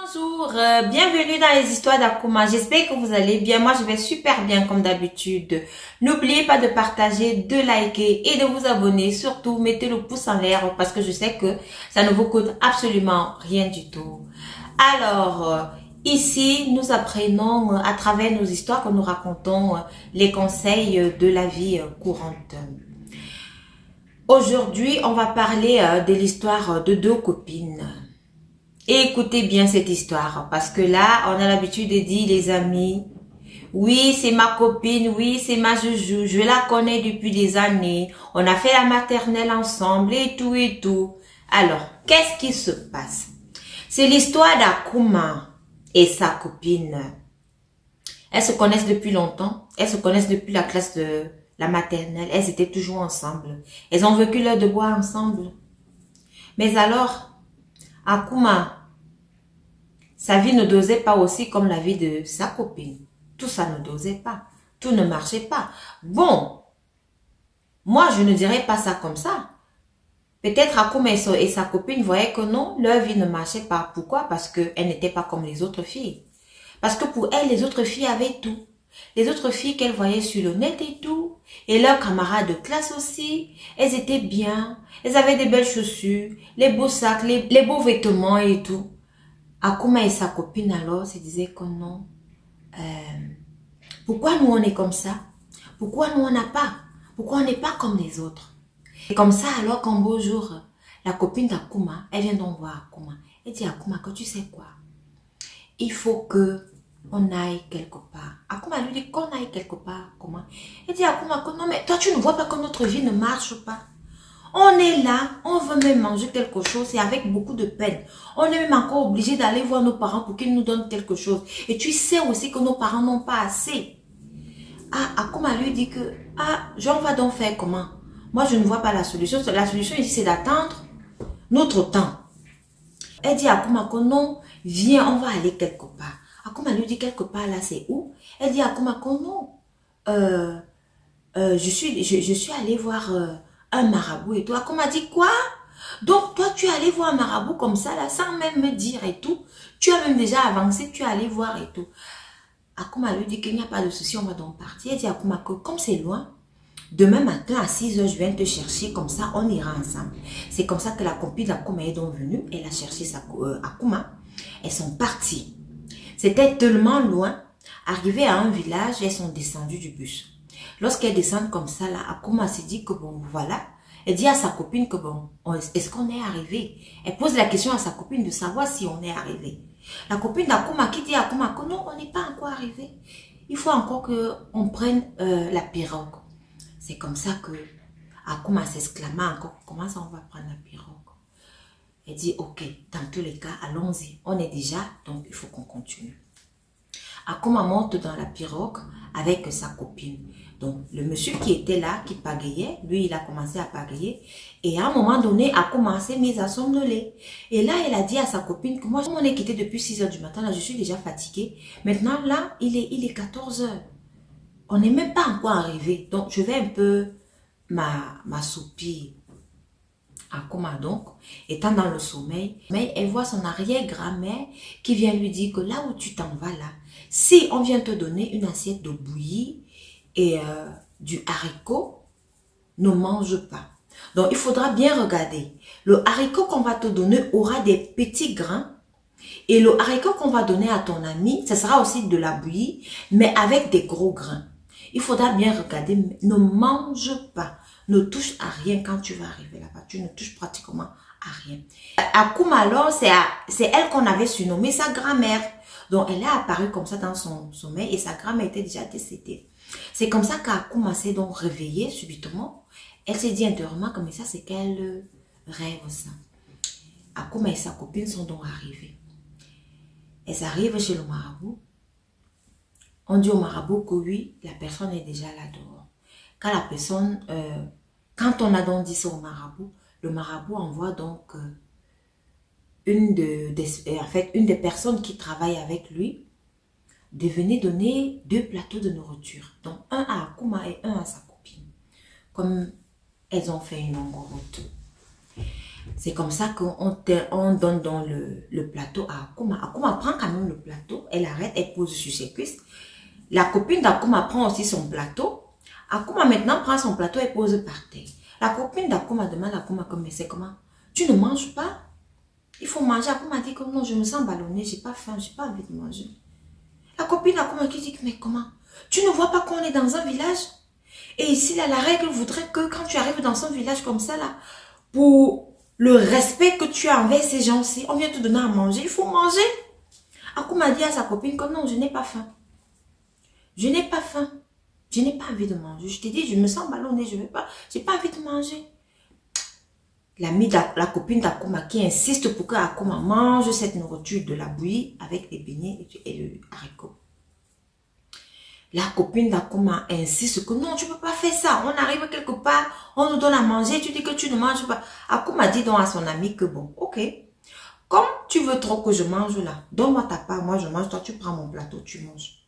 Bonjour, bienvenue dans les histoires d'Akuma. J'espère que vous allez bien. Moi, je vais super bien comme d'habitude. N'oubliez pas de partager, de liker et de vous abonner. Surtout, mettez le pouce en l'air parce que je sais que ça ne vous coûte absolument rien du tout. Alors, ici, nous apprenons à travers nos histoires que nous racontons les conseils de la vie courante. Aujourd'hui, on va parler de l'histoire de deux copines. Et écoutez bien cette histoire, parce que là, on a l'habitude de dire, les amis, oui, c'est ma copine, oui, c'est ma joujou, je la connais depuis des années, on a fait la maternelle ensemble et tout et tout. Alors, qu'est-ce qui se passe? C'est l'histoire d'Akuma et sa copine. Elles se connaissent depuis longtemps, elles se connaissent depuis la classe de la maternelle, elles étaient toujours ensemble. Elles ont vécu leur devoir ensemble. Mais alors, Akuma, sa vie ne dosait pas aussi comme la vie de sa copine. Tout ça ne dosait pas. Tout ne marchait pas. Bon, moi je ne dirais pas ça comme ça. Peut-être Akuma et sa copine voyaient que non, leur vie ne marchait pas. Pourquoi? Parce qu'elles n'étaient pas comme les autres filles. Parce que pour elles, les autres filles avaient tout. Les autres filles qu'elles voyaient sur le net et tout, et leurs camarades de classe aussi, elles étaient bien, elles avaient des belles chaussures, les beaux sacs, les beaux vêtements et tout. Akuma et sa copine alors se disaient que non. Pourquoi nous on est comme ça? Pourquoi nous on n'a pas? Pourquoi on n'est pas comme les autres? Et comme ça alors qu'un beau jour, la copine d'Akuma, elle vient donc voir Akuma. Elle dit à Akuma que tu sais quoi? Il faut que on aille quelque part. Akuma lui dit qu'on aille quelque part. Comment? Elle dit à Akuma que non, mais toi tu ne vois pas que notre vie ne marche pas. On est là, on veut même manger quelque chose et avec beaucoup de peine. On est même encore obligé d'aller voir nos parents pour qu'ils nous donnent quelque chose. Et tu sais aussi que nos parents n'ont pas assez. Ah, Akuma lui dit que, on va donc faire comment? Moi je ne vois pas la solution. La solution ici c'est d'attendre notre temps. Elle dit à Akuma que non, viens, on va aller quelque part. Akuma lui dit quelque part là, c'est où? Elle dit à Akuma que non. Je suis allée voir un marabout et tout. Akuma dit quoi? Donc toi tu es allé voir un marabout comme ça là, sans même me dire et tout. Tu as même déjà avancé, tu es allé voir et tout. Akuma lui dit qu'il n'y a pas de souci, on va donc partir. Elle dit à Akuma que comme c'est loin, demain matin à 6 h, je viens te chercher, comme ça on ira ensemble. C'est comme ça que la copine d'Akuma est donc venue. Elle a cherché Akuma. Elles sont parties. C'était tellement loin. Arrivées à un village, elles sont descendues du bus. Lorsqu'elles descendent comme ça, là, Akuma s'est dit que bon, voilà. Elle dit à sa copine que bon, est-ce qu'on est arrivé? Elle pose la question à sa copine de savoir si on est arrivé. La copine d'Akuma qui dit à Akuma que non, on n'est pas encore arrivé. Il faut encore qu'on prenne la pirogue. C'est comme ça que Akuma s'exclama encore, comment ça on va prendre la pirogue? Elle dit, ok, dans tous les cas, allons-y. On est déjà, donc il faut qu'on continue. Akuma monte dans la pirogue avec sa copine. Donc, le monsieur qui était là, qui pagayait, lui, il a commencé à pagayer. Et à un moment donné, Akuma s'est mise à somnoler. Et là, elle a dit à sa copine que moi, on est quitté depuis 6 h du matin, là, je suis déjà fatiguée. Maintenant, là, il est 14 h. On n'est même pas encore arrivé. Donc, je vais un peu m'assoupir. Akuma donc, étant dans le sommeil, mais elle voit son arrière-grand-mère qui vient lui dire que là où tu t'en vas là, si on vient te donner une assiette de bouillie et du haricot, ne mange pas. Donc il faudra bien regarder. Le haricot qu'on va te donner aura des petits grains et le haricot qu'on va donner à ton ami, ce sera aussi de la bouillie, mais avec des gros grains. Il faudra bien regarder, ne mange pas. Ne touche à rien quand tu vas arriver là-bas. Tu ne touches pratiquement à rien. Akuma alors, c'est elle qu'on avait surnommée sa grand-mère. Donc, elle est apparue comme ça dans son sommeil et sa grand-mère était déjà décédée. C'est comme ça qu'Akuma s'est donc réveillée subitement. Elle s'est dit intérieurement comme ça, c'est qu'elle rêve ça. Akuma et sa copine sont donc arrivées. Elles arrivent chez le marabout. On dit au marabout que oui, la personne est déjà là dehors. Quand la personne, quand on a donc dit ça au marabout, le marabout envoie donc une des personnes qui travaille avec lui de venir donner 2 plateaux de nourriture. Donc un à Akuma et un à sa copine. Comme elles ont fait une longue route. C'est comme ça on donne dans le plateau à Akuma. Akuma prend quand même le plateau, elle arrête, elle pose sur ses cuisses. La copine d'Akuma prend aussi son plateau. Akuma maintenant prend son plateau et pose par terre. La copine d'Akuma demande à Akuma mais c'est comment? Tu ne manges pas? Il faut manger. Akuma dit que non, je me sens ballonnée, j'ai pas faim, j'ai pas envie de manger. La copine d'Akuma qui dit mais comment? Tu ne vois pas qu'on est dans un village? Et ici, là, la règle voudrait que quand tu arrives dans un village comme ça, là, pour le respect que tu as envers ces gens-ci, on vient te donner à manger, il faut manger. Akuma dit à sa copine que non, je n'ai pas faim. Je n'ai pas faim. Je n'ai pas envie de manger. Je t'ai dit, je me sens ballonnée, je veux pas, j'ai pas envie de manger. La copine d'Akuma qui insiste pour que Akuma mange cette nourriture de la bouillie avec les beignets et le haricot. La copine d'Akuma insiste que non, tu peux pas faire ça. On arrive quelque part, on nous donne à manger, tu dis que tu ne manges pas. Akuma dit donc à son ami que bon, ok, comme tu veux trop que je mange là, donne-moi ta part, moi je mange, toi tu prends mon plateau, tu manges.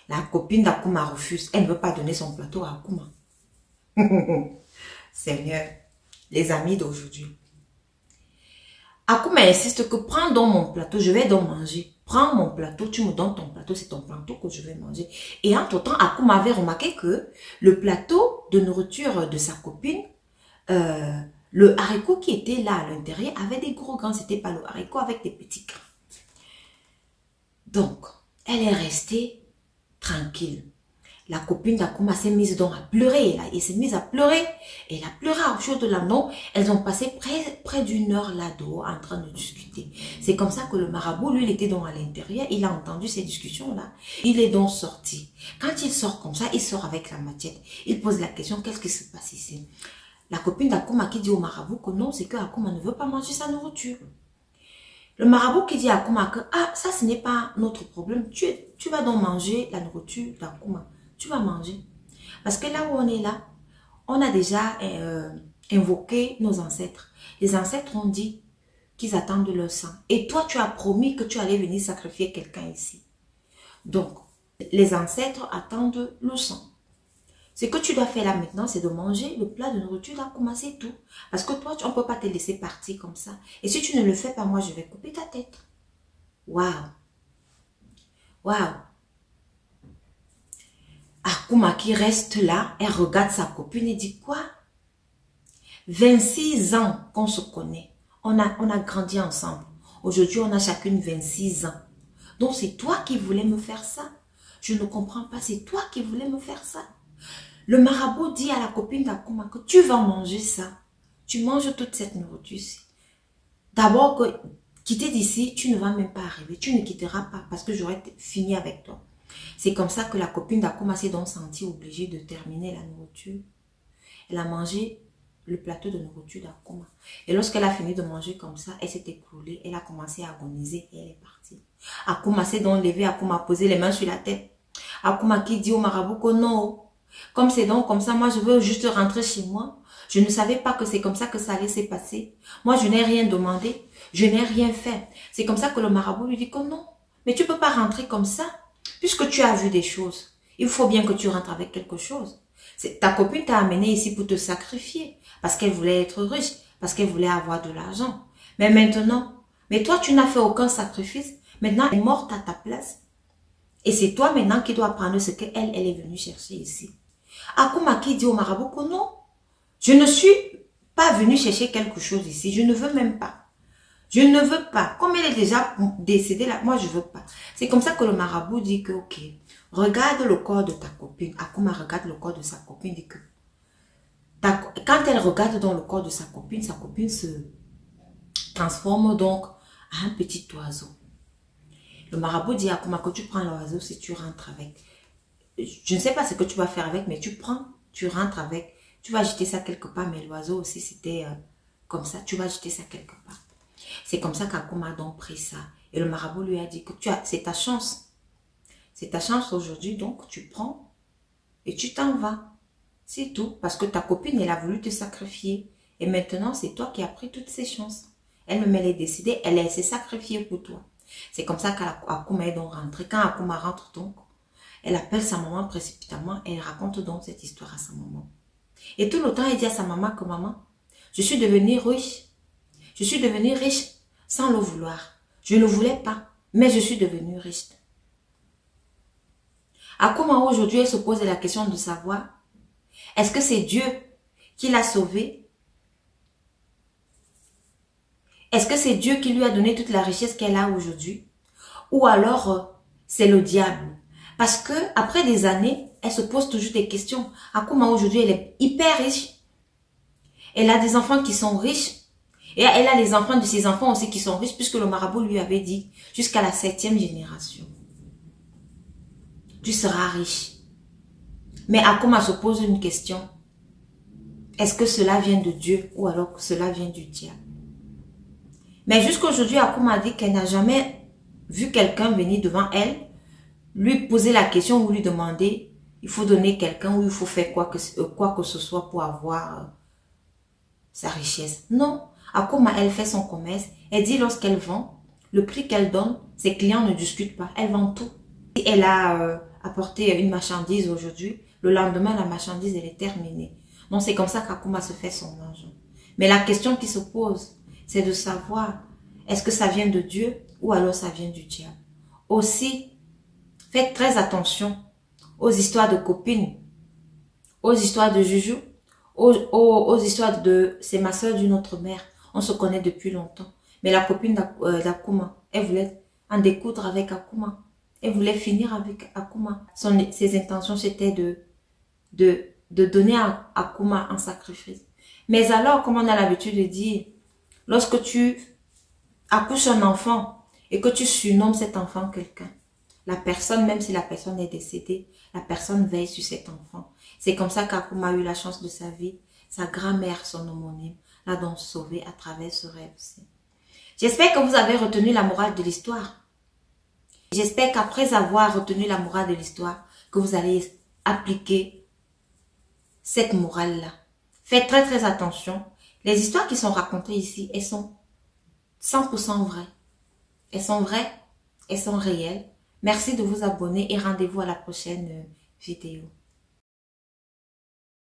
La copine d'Akuma refuse, elle ne veut pas donner son plateau à Akuma. Seigneur, les amis d'aujourd'hui. Akuma insiste que prends donc mon plateau, je vais donc manger. Prends mon plateau, tu me donnes ton plateau, c'est ton plateau que je vais manger. Et entre-temps, Akuma avait remarqué que le plateau de nourriture de sa copine, le haricot qui était là à l'intérieur avait des gros grains, c'était pas le haricot avec des petits grains. Donc, elle est restée tranquille. La copine d'Akuma s'est mise donc à pleurer. Elle s'est mise à pleurer. Elle a pleuré au chaud de la nuit. Elles ont passé près d'une heure là dehors en train de discuter. C'est comme ça que le marabout, lui, il était donc à l'intérieur. Il a entendu ces discussions-là. Il est donc sorti. Quand il sort comme ça, il sort avec la machette. Il pose la question, qu'est-ce qui se passe ici? La copine d'Akuma qui dit au marabout que non, c'est que Akuma ne veut pas manger sa nourriture. Le marabout qui dit à Akuma que ah, ça ce n'est pas notre problème. Tu vas donc manger la nourriture d'Akuma. Tu vas manger. Parce que là où on est là, on a déjà invoqué nos ancêtres. Les ancêtres ont dit qu'ils attendent leur sang. Et toi, tu as promis que tu allais venir sacrifier quelqu'un ici. Donc, les ancêtres attendent le sang. Ce que tu dois faire là maintenant, c'est de manger le plat de nourriture d'Akuma, c'est tout. Parce que toi, on ne peut pas te laisser partir comme ça. Et si tu ne le fais pas, moi, je vais couper ta tête. Waouh! Waouh! Akuma qui reste là, elle regarde sa copine et dit quoi? 26 ans qu'on se connaît. On a grandi ensemble. Aujourd'hui, on a chacune 26 ans. Donc, c'est toi qui voulais me faire ça. Je ne comprends pas, c'est toi qui voulais me faire ça. Le marabout dit à la copine d'Akuma que tu vas manger ça. Tu manges toute cette nourriture-ci. D'abord, quitter d'ici, tu ne vas même pas arriver. Tu ne quitteras pas parce que j'aurais fini avec toi. C'est comme ça que la copine d'Akuma s'est donc sentie obligée de terminer la nourriture. Elle a mangé le plateau de nourriture d'Akuma. Et lorsqu'elle a fini de manger comme ça, elle s'est écroulée. Elle a commencé à agoniser et elle est partie. Akuma s'est donc levé, Akuma a posé les mains sur la tête. Akuma qui dit au marabout que non. Comme c'est donc comme ça, moi je veux juste rentrer chez moi. Je ne savais pas que c'est comme ça que ça allait se passer. Moi je n'ai rien demandé. Je n'ai rien fait. C'est comme ça que le marabout lui dit que non. Mais tu peux pas rentrer comme ça. Puisque tu as vu des choses, il faut bien que tu rentres avec quelque chose. Ta copine t'a amené ici pour te sacrifier, parce qu'elle voulait être riche, parce qu'elle voulait avoir de l'argent. Mais maintenant, toi tu n'as fait aucun sacrifice, maintenant elle est morte à ta place. Et c'est toi maintenant qui dois prendre ce qu'elle est venue chercher ici. Akuma qui dit au marabout que non, je ne suis pas venue chercher quelque chose ici, je ne veux même pas. Je ne veux pas. Comme elle est déjà décédée là, moi je veux pas. C'est comme ça que le marabout dit que ok, regarde le corps de ta copine. Akuma regarde le corps de sa copine, dit que quand elle regarde dans le corps de sa copine se transforme donc en un petit oiseau. Le marabout dit à Akuma que tu prends l'oiseau si tu rentres avec. Je ne sais pas ce que tu vas faire avec, mais tu prends, tu rentres avec. Tu vas jeter ça quelque part, mais l'oiseau aussi c'était comme ça. Tu vas jeter ça quelque part. C'est comme ça qu'Akuma a donc pris ça. Et le marabout lui a dit que c'est ta chance. C'est ta chance aujourd'hui, donc tu prends et tu t'en vas. C'est tout. Parce que ta copine, elle a voulu te sacrifier. Et maintenant, c'est toi qui as pris toutes ces chances. Elle-même, elle est décidée, elle s'est sacrifiée pour toi. C'est comme ça qu'Akuma est donc rentrée. Quand Akuma rentre donc, elle appelle sa maman précipitamment et elle raconte donc cette histoire à sa maman. Et tout le temps, elle dit à sa maman que maman, je suis devenue riche. Je suis devenue riche sans le vouloir. Je ne le voulais pas, mais je suis devenue riche. Akuma aujourd'hui, elle se pose la question de savoir, est-ce que c'est Dieu qui l'a sauvée? Est-ce que c'est Dieu qui lui a donné toute la richesse qu'elle a aujourd'hui? Ou alors, c'est le diable? Parce que après des années, elle se pose toujours des questions. Akuma aujourd'hui, elle est hyper riche. Elle a des enfants qui sont riches. Et elle a les enfants de ses enfants aussi qui sont riches, puisque le marabout lui avait dit, jusqu'à la 7e génération, tu seras riche. Mais Akuma se pose une question. Est-ce que cela vient de Dieu ou alors que cela vient du diable? Mais jusqu'à aujourd'hui, Akuma a dit qu'elle n'a jamais vu quelqu'un venir devant elle, lui poser la question ou lui demander, il faut donner quelqu'un ou il faut faire quoi que ce soit pour avoir sa richesse. Non. Akuma, elle fait son commerce. Elle dit lorsqu'elle vend, le prix qu'elle donne, ses clients ne discutent pas. Elle vend tout. Si elle a apporté une marchandise aujourd'hui, le lendemain, la marchandise, elle est terminée. Donc, c'est comme ça qu'Akuma se fait son argent. Mais la question qui se pose, c'est de savoir, est-ce que ça vient de Dieu ou alors ça vient du diable? Aussi, faites très attention aux histoires de copines, aux histoires de Juju, aux histoires de c'est ma soeur d'une autre mère. On se connaît depuis longtemps. Mais la copine d'Akuma, elle voulait en découdre avec Akuma. Elle voulait finir avec Akuma. Ses intentions, c'était de donner à Akuma un sacrifice. Mais alors, comme on a l'habitude de dire, lorsque tu accouches un enfant et que tu surnommes cet enfant quelqu'un, la personne, même si la personne est décédée, la personne veille sur cet enfant. C'est comme ça qu'Akuma a eu la chance de sa vie. Sa grand-mère, son homonyme, l'a donc sauvé à travers ce rêve-ci. J'espère que vous avez retenu la morale de l'histoire. J'espère qu'après avoir retenu la morale de l'histoire, que vous allez appliquer cette morale-là. Faites très très attention. Les histoires qui sont racontées ici, elles sont 100% vraies. Elles sont vraies, elles sont réelles. Merci de vous abonner et rendez-vous à la prochaine vidéo.